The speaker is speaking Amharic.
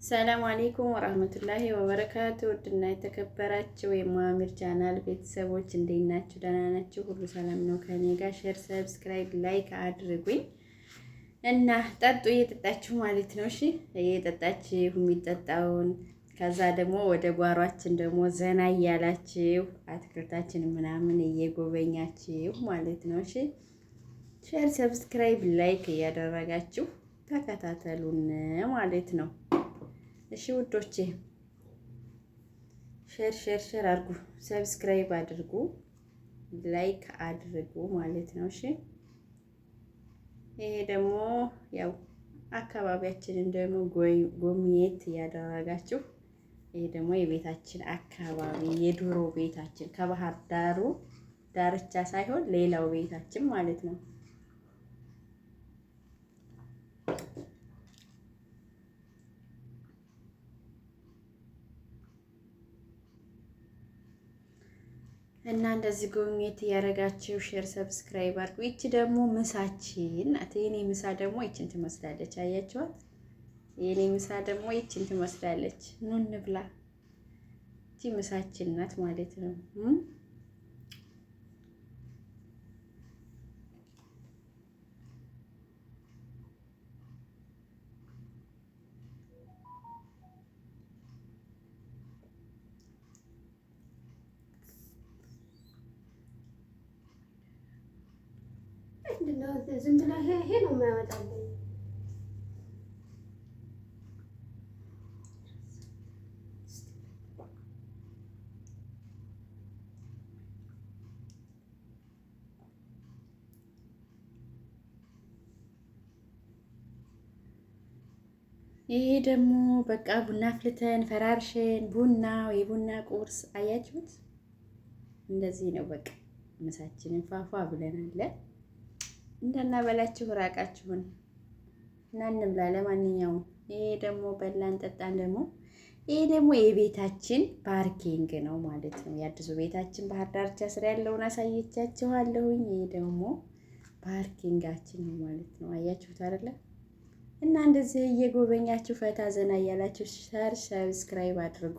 ሰላም አለይኩም ወራህመቱላሂ ወበረካቱ። ውድና የተከበራችሁ የሙአሚር ቻናል ቤተሰቦች እንዴት ናችሁ? ደህና ናችሁ? ሁሉ ሰላም ነው ከኔ ጋር። ሼር፣ ሰብስክራይብ፣ ላይክ አድርጉኝ እና ጠጡ እየጠጣችሁ ማለት ነው። እሺ እየጠጣችሁ የሚጠጣውን ከዛ ደግሞ ወደ ጓሯችን ደግሞ ዘና እያላችሁ አትክልታችን ምናምን እየጎበኛችሁ ማለት ነው። እሺ ሼር፣ ሰብስክራይብ፣ ላይክ እያደረጋችሁ ተከታተሉን ማለት ነው። እሺ ውዶቼ ሼር አድርጉ፣ ሰብስክራይብ አድርጉ፣ ላይክ አድርጉ ማለት ነው። እሺ ይሄ ደግሞ ያው አካባቢያችንን ደግሞ ጎብኘት እያደረጋችሁ ይሄ ደግሞ የቤታችን አካባቢ የድሮ ቤታችን ከባህር ዳሩ ዳርቻ ሳይሆን ሌላው ቤታችን ማለት ነው። እና እንደዚህ ጎብኘት እያደረጋችሁ ሼር ሰብስክራይብ አድርጉ። ይቺ ደግሞ ምሳችን ናት። የኔ ምሳ ደግሞ ይችን ትመስላለች። አያችኋት? የኔ ምሳ ደግሞ ይችን ትመስላለች። ኑ እንብላ። ይቺ ምሳችን ናት ማለት ነው። ዝም ብላ ይሄ ነው የሚያመጣልኝ። ይሄ ደግሞ በቃ ቡና አፍልተን ፈራርሸን የቡና ቁርስ አያችሁት? እንደዚህ ነው በቃ ምሳችንን ፏፏ ብለናል። እንዳናበላችሁ ራቃችሁን እና እንብላ። ለማንኛውም ይሄ ደግሞ በላን ጠጣን። ይሄ ደግሞ የቤታችን ፓርኪንግ ነው ማለት ነው። የአዲሱ ቤታችን ባህር ዳርቻ ስር ያለውን አሳየቻችኋለሁኝ። ይሄ ደግሞ ፓርኪንጋችን ነው ማለት ነው። አያችሁት አይደለ? እና እንደዚህ እየጎበኛችሁ ፈታ ዘና እያላችሁ ሸር ሰብስክራይብ አድርጉ።